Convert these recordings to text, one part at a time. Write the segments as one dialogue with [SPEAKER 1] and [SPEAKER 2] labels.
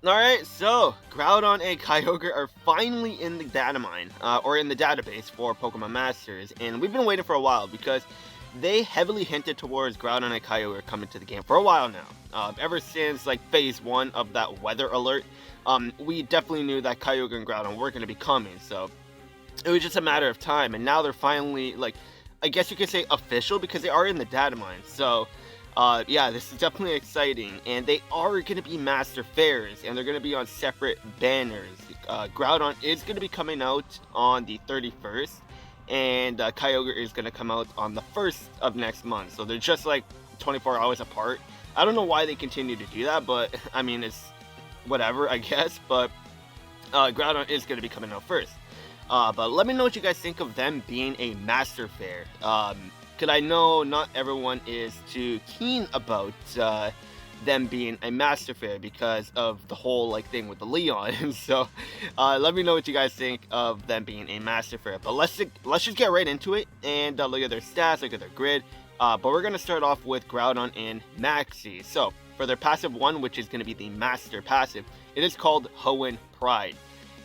[SPEAKER 1] Alright, so Groudon and Kyogre are finally in the data mine, or in the database for Pokemon Masters, and we've been waiting for a while because they heavily hinted towards Groudon and Kyogre coming to the game for a while now. Ever since like Phase 1 of that weather alert, we definitely knew that Kyogre and Groudon were going to be coming, so it was just a matter of time, and now they're finally, like, I guess you could say official because they are in the data mine, so yeah, this is definitely exciting, and they are going to be master fairs, and they're going to be on separate banners. Groudon is going to be coming out on the 31st, and Kyogre is going to come out on the 1st of next month, so they're just like 24 hours apart. I don't know why they continue to do that, but I mean, it's whatever, I guess, but Groudon is going to be coming out first. But let me know what you guys think of them being a master fair. Because I know not everyone is too keen about them being a master fair because of the whole like thing with the Leon. So let me know what you guys think of them being a master fair. But let's just get right into it and look at their stats, look at their grid. But we're gonna start off with Groudon and Maxie. So for their passive one, which is gonna be the master passive, it is called Hoenn Pride,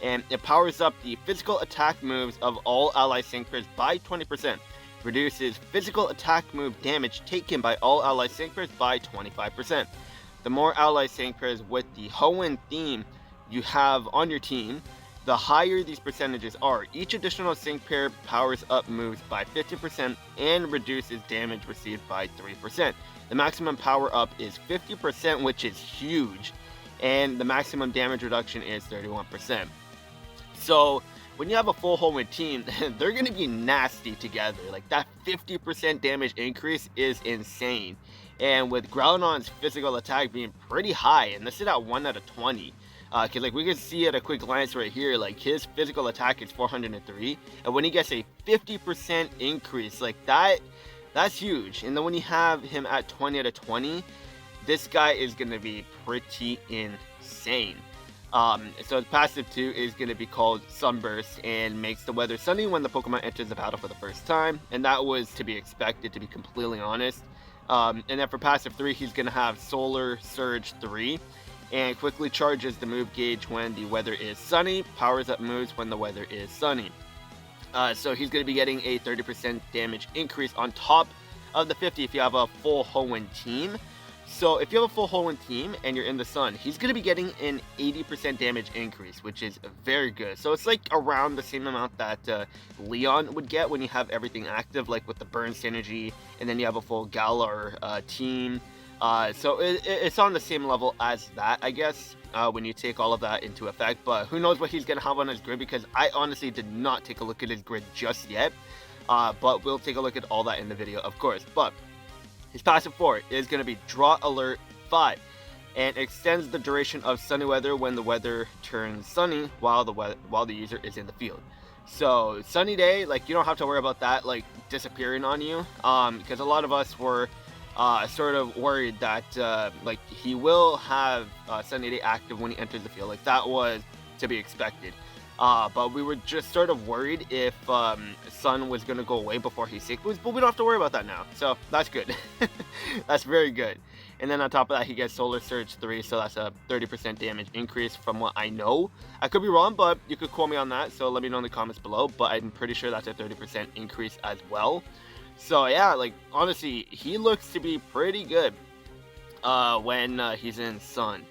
[SPEAKER 1] and it powers up the physical attack moves of all ally Synchros by 20%. Reduces physical attack move damage taken by all ally Synchros by 25%. The more ally Synchros with the Hoenn theme you have on your team, the higher these percentages are. Each additional sync pair powers up moves by 50% and reduces damage received by 3%. The maximum power up is 50%, which is huge, and the maximum damage reduction is 31%. So when you have a full Hoenn team, they're going to be nasty together. Like, that 50% damage increase is insane. And with Groudon's physical attack being pretty high, and this is at 1 out of 20. Because like we can see at a quick glance right here, like his physical attack is 403. And when he gets a 50% increase, like that's huge. And then when you have him at 20 out of 20, this guy is going to be pretty insane. So the passive 2 is going to be called Sunburst and makes the weather sunny when the Pokemon enters the battle for the first time, and that was to be expected, to be completely honest. And then for passive 3, he's going to have Solar Surge 3, and quickly charges the move gauge when the weather is sunny, powers up moves when the weather is sunny. So he's going to be getting a 30% damage increase on top of the 50 if you have a full Hoenn team. So if you have a full Hoenn team and you're in the sun, he's going to be getting an 80% damage increase, which is very good. So it's like around the same amount that Leon would get when you have everything active, like with the burn synergy, and then you have a full Galar team. So it's on the same level as that, I guess, when you take all of that into effect. But who knows what he's going to have on his grid, because I honestly did not take a look at his grid just yet. But we'll take a look at all that in the video, of course. But his passive 4 is going to be Draw Alert 5, and extends the duration of sunny weather when the weather turns sunny while the user is in the field. So sunny day, like, you don't have to worry about that like disappearing on you, because a lot of us were sort of worried that like he will have sunny day active when he enters the field. Like, that was to be expected. But we were just sort of worried if Sun was going to go away before he Sick Boost, but we don't have to worry about that now. So that's good. That's very good. And then on top of that, he gets Solar Surge 3, so that's a 30% damage increase from what I know. I could be wrong, but you could quote me on that, so let me know in the comments below. But I'm pretty sure that's a 30% increase as well. So yeah, like, honestly, he looks to be pretty good when he's in Sun.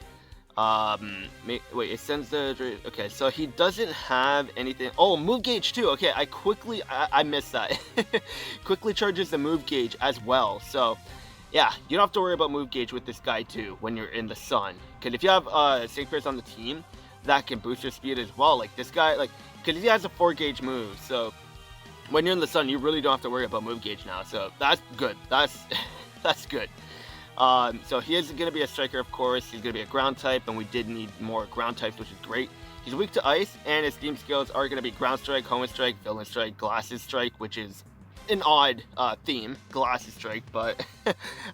[SPEAKER 1] Wait, it sends the, okay, so he doesn't have anything. Oh, move gauge too. Okay, I missed that. Quickly charges the move gauge as well. So yeah, you don't have to worry about move gauge with this guy too when you're in the sun, because if you have Synchros on the team, that can boost your speed as well. Like, this guy, like, because he has a 4 gauge move, so when you're in the sun, you really don't have to worry about move gauge now. So that's good. That's good. So he is going to be a striker, of course. He's going to be a ground type, and we did need more ground types, which is great. He's weak to ice, and his theme skills are going to be ground strike, Hoenn strike, villain strike, glasses strike, which is an odd theme, glasses strike, but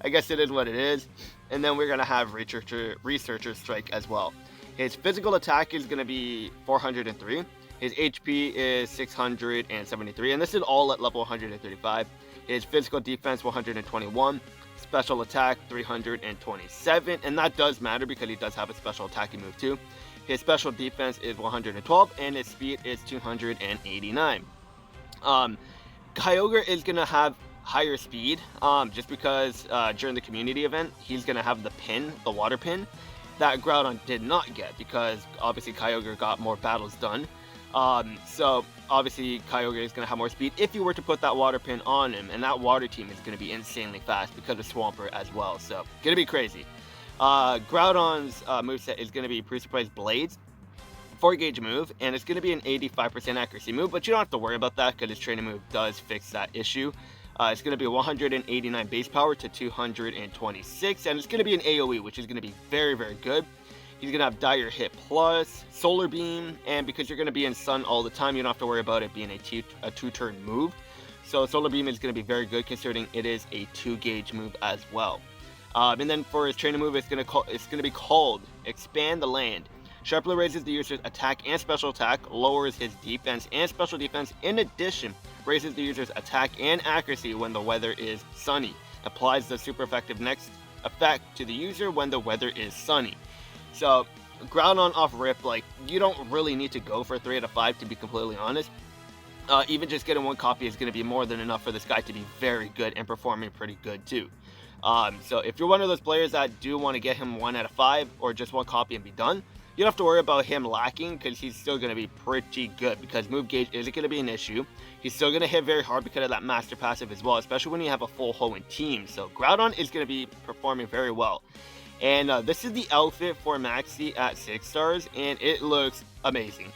[SPEAKER 1] I guess it is what it is. And then we're going to have researcher strike as well. His physical attack is going to be 403. His HP is 673, and this is all at level 135. His physical defense 121. special attack 327, and that does matter because he does have a special attacking move too. His special defense is 112, and his speed is 289. Kyogre is gonna have higher speed, just because during the community event, he's gonna have the pin, the water pin, that Groudon did not get because obviously Kyogre got more battles done. So obviously Kyogre is gonna have more speed if you were to put that water pin on him, and that water team is gonna be insanely fast because of Swampert as well. So gonna be crazy. Groudon's moveset is going to be pre-surprise blades, 4-gauge move, and it's going to be an 85% accuracy move, but you don't have to worry about that because his training move does fix that issue. It's going to be 189 base power to 226, and it's going to be an AoE, which is going to be very, very good. He's going to have Dire Hit Plus, Solar Beam, and because you're going to be in Sun all the time, you don't have to worry about it being a two-turn move. So Solar Beam is going to be very good considering it is a 2-gauge move as well. And then for his training move, it's gonna be called Expand the Land. Sharply raises the user's attack and special attack, lowers his defense and special defense. In addition, raises the user's attack and accuracy when the weather is sunny. Applies the super effective next effect to the user when the weather is sunny. So Groudon off rip, like, you don't really need to go for 3 out of 5 to be completely honest. Even just getting 1 copy is going to be more than enough for this guy to be very good and performing pretty good too. So if you're one of those players that do want to get him 1 out of 5 or just 1 copy and be done, you don't have to worry about him lacking because he's still going to be pretty good because move gauge isn't going to be an issue. He's still going to hit very hard because of that master passive as well, especially when you have a full Hoenn team. So Groudon is going to be performing very well. And this is the outfit for Maxie at 6 stars, and it looks amazing.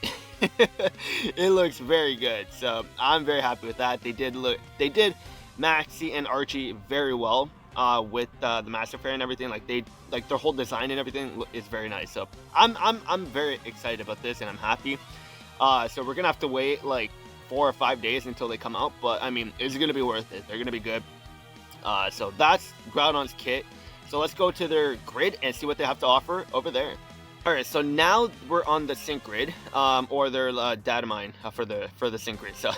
[SPEAKER 1] It looks very good, so I'm very happy with that. They did Maxie and Archie very well. With the Master Fair and everything, like their whole design and everything is very nice. So I'm very excited about this and I'm happy. So we're gonna have to wait like 4 or 5 days until they come out, but I mean it's gonna be worth it. They're gonna be good. So that's Groudon's kit. So let's go to their grid and see what they have to offer over there. Alright, so now we're on the sync grid, or their data mine for the sync grid. So,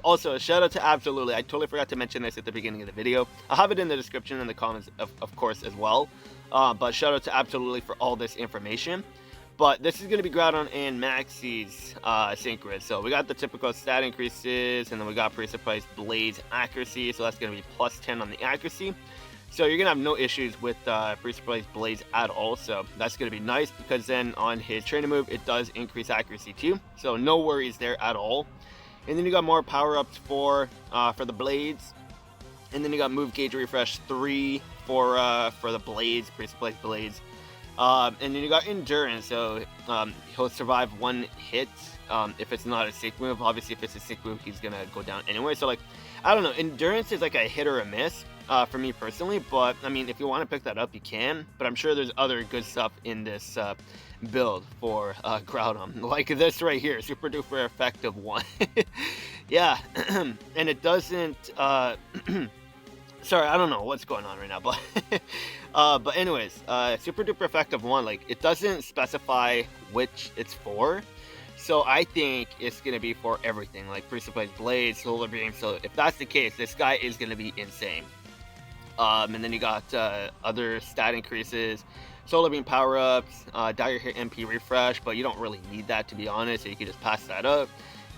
[SPEAKER 1] also, shout out to Absol-Utely. I totally forgot to mention this at the beginning of the video. I'll have it in the description and the comments, of course, as well. But shout out to Absol-Utely for all this information. But this is going to be Groudon and Maxie's sync grid. So we got the typical stat increases, and then we got pre-surprise blades accuracy. So that's going to be plus 10 on the accuracy. So you're going to have no issues with pre-surprise blades at all. So that's going to be nice because then on his training move, it does increase accuracy too. So no worries there at all. And then you got more power-ups for the blades. And then you got move gauge refresh 3 for the blades, pre-surprise blades. And then you got endurance. So he'll survive 1 hit if it's not a sync move. Obviously, if it's a sync move, he's going to go down anyway. So like, I don't know. Endurance is like a hit or a miss. For me personally, but I mean, if you want to pick that up, you can, but I'm sure there's other good stuff in this build for Groudon, like this right here, super duper effective 1. Yeah, and it doesn't sorry, I don't know what's going on right now, but anyways, super duper effective 1, like it doesn't specify which it's for. So I think it's going to be for everything, like pre-supplies blades, solar beam. So if that's the case, this guy is going to be insane. And then you got other stat increases, solar beam power-ups, dire hit MP refresh, but you don't really need that to be honest, so you can just pass that up.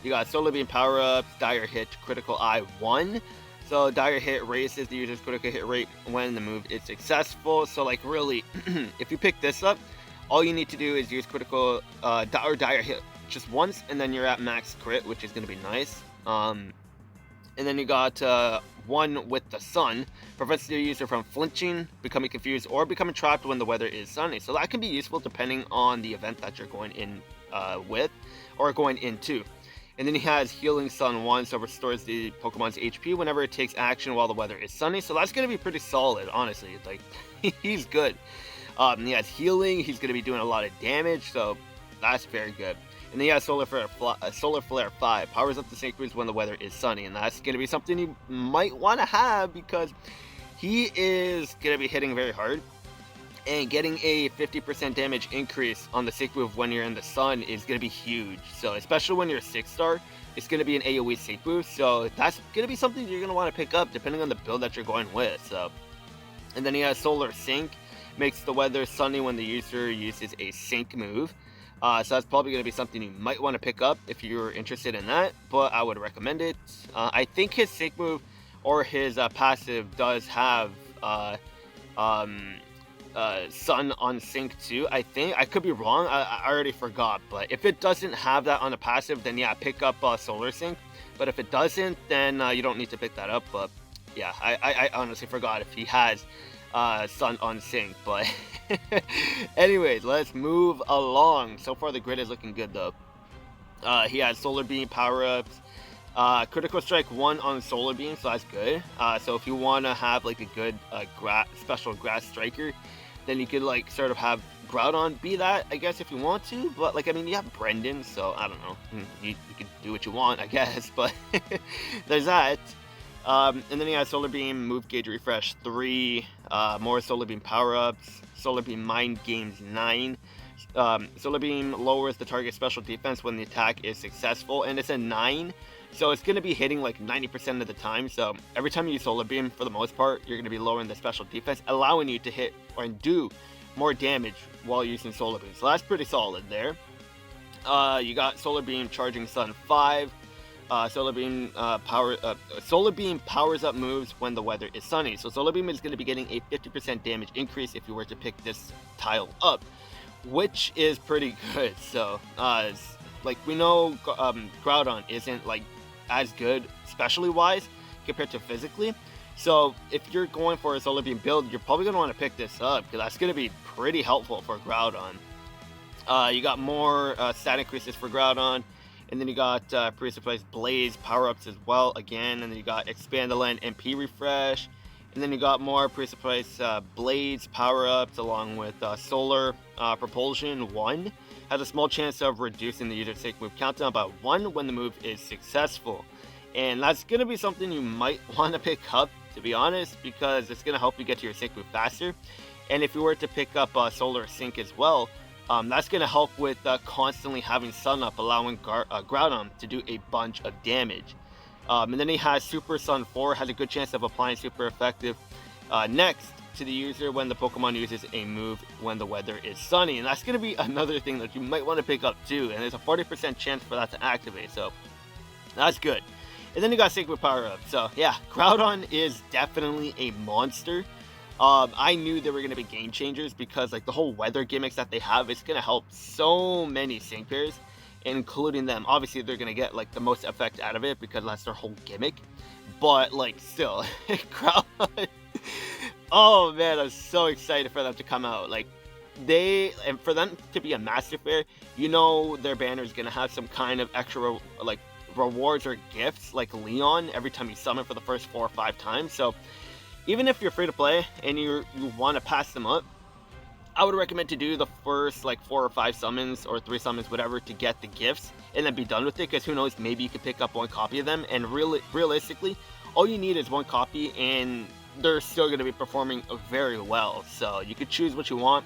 [SPEAKER 1] You got solar beam power-ups, dire hit critical eye 1. So dire hit raises the user's critical hit rate when the move is successful. So like really, if you pick this up, all you need to do is use critical or dire hit just once, and then you're at max crit, which is going to be nice. And then you got 1 with the sun, prevents the user from flinching, becoming confused, or becoming trapped when the weather is sunny. So that can be useful depending on the event that you're going in with, or going into. And then he has Healing Sun 1, so restores the Pokemon's HP whenever it takes action while the weather is sunny. So that's going to be pretty solid, honestly. Like, he's good. He has Healing, he's going to be doing a lot of damage, so that's very good. And then he has Solar Flare 5, powers up the sync boost when the weather is sunny, and that's going to be something you might want to have because he is going to be hitting very hard. And getting a 50% damage increase on the sync move when you're in the sun is going to be huge. So especially when you're 6-star, it's going to be an AoE sync boost. So that's going to be something you're going to want to pick up depending on the build that you're going with. So, and then he has Solar Sync, makes the weather sunny when the user uses a sync move. So that's probably going to be something you might want to pick up if you're interested in that, but I would recommend it. I think his sync move or his passive does have sun on sync too. I think I could be wrong. I already forgot, but if it doesn't have that on the passive, then yeah, pick up Solar Sync. But if it doesn't, then you don't need to pick that up. But yeah, I honestly forgot if he has sun on sync. But anyways, let's move along. So far the grid is looking good though. He has Solar Beam power-ups, Critical Strike 1 on Solar Beam, so that's good. So if you want to have like a good special grass striker, then you could like sort of have Groudon be that, I guess, if you want to. But like, I mean, you have Brendan, so I don't know, you could do what you want, I guess. But there's that. And then he has Solar Beam, Move Gauge Refresh 3, more Solar Beam power-ups, Solar Beam Mind Games 9. Solar Beam lowers the target special defense when the attack is successful, and it's a 9, so it's going to be hitting like 90% of the time. So every time you use Solar Beam, for the most part, you're going to be lowering the special defense, allowing you to hit or do more damage while using Solar Beam. So that's pretty solid there. You got Solar Beam Charging Sun 5. Solar Beam powers up moves when the weather is sunny. So Solar Beam is going to be getting a 50% damage increase if you were to pick this tile up, which is pretty good. So like we know Groudon isn't like as good specially wise compared to physically. So if you're going for a Solar Beam build, you're probably going to want to pick this up because that's going to be pretty helpful for Groudon. You got more stat increases for Groudon, and then you got pre-supplies Blaze power-ups as well again, and then you got Expand the Land MP refresh, and then you got more pre-supplies Blades power-ups along with Solar Propulsion 1. Has a small chance of reducing the user's sync move countdown by 1 when the move is successful. And that's going to be something you might want to pick up, to be honest, because it's going to help you get to your sync move faster. And if you were to pick up Solar Sync as well, that's going to help with constantly having Sun up, allowing Groudon to do a bunch of damage. And then he has Super Sun 4, has a good chance of applying super effective next to the user when the Pokemon uses a move when the weather is sunny. And that's going to be another thing that you might want to pick up too, and there's a 40% chance for that to activate, so that's good. And then you got Sync Move Power Up. So yeah, Groudon is definitely a monster. I knew they were going to be game changers because like the whole weather gimmicks that they have, it's going to help so many sync pairs, including them. Obviously they're going to get like the most effect out of it because that's their whole gimmick, but like still Groudon, oh man, I'm so excited for them to come out. Like and for them to be a Master Fair, you know their banner is going to have some kind of extra like rewards or gifts like Leon every time you summon for the first 4 or 5 times. So even if you're free to play and you want to pass them up, I would recommend to do the first like 4 or 5 summons or 3 summons, whatever, to get the gifts and then be done with it, because who knows, maybe you could pick up 1 copy of them, and realistically all you need is 1 copy and they're still going to be performing very well. So you could choose what you want,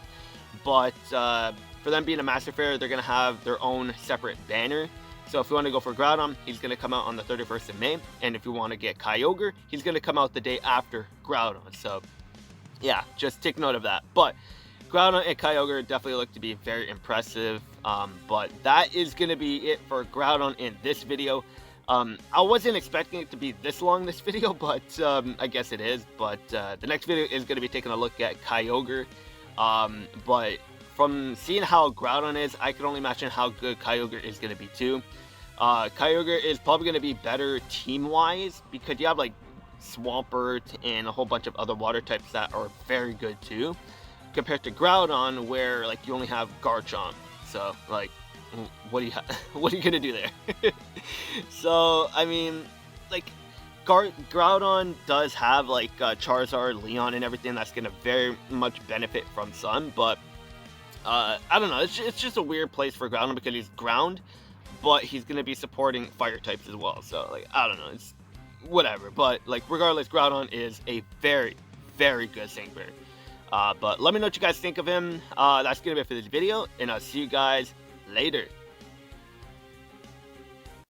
[SPEAKER 1] but for them being a Master Fair, they're going to have their own separate banner. So if you want to go for Groudon, he's going to come out on the 31st of May. And if you want to get Kyogre, he's going to come out the day after Groudon. So yeah, just take note of that. But Groudon and Kyogre definitely look to be very impressive. But that is going to be it for Groudon in this video. I wasn't expecting it to be this long, this video, but I guess it is. But the next video is going to be taking a look at Kyogre. But from seeing how Groudon is, I can only imagine how good Kyogre is going to be too. Kyogre is probably going to be better team-wise because you have like Swampert and a whole bunch of other water types that are very good too, compared to Groudon where like you only have Garchomp. So like, what are you gonna do there? So I mean, like Groudon does have like Charizard, Leon, and everything that's gonna very much benefit from Sun, but I don't know. It's just a weird place for Groudon because he's ground, but he's gonna be supporting fire types as well. So like, I don't know. It's whatever. But like, regardless, Groudon is a very, very good sync pair. But let me know what you guys think of him. That's gonna be it for this video, and I'll see you guys later.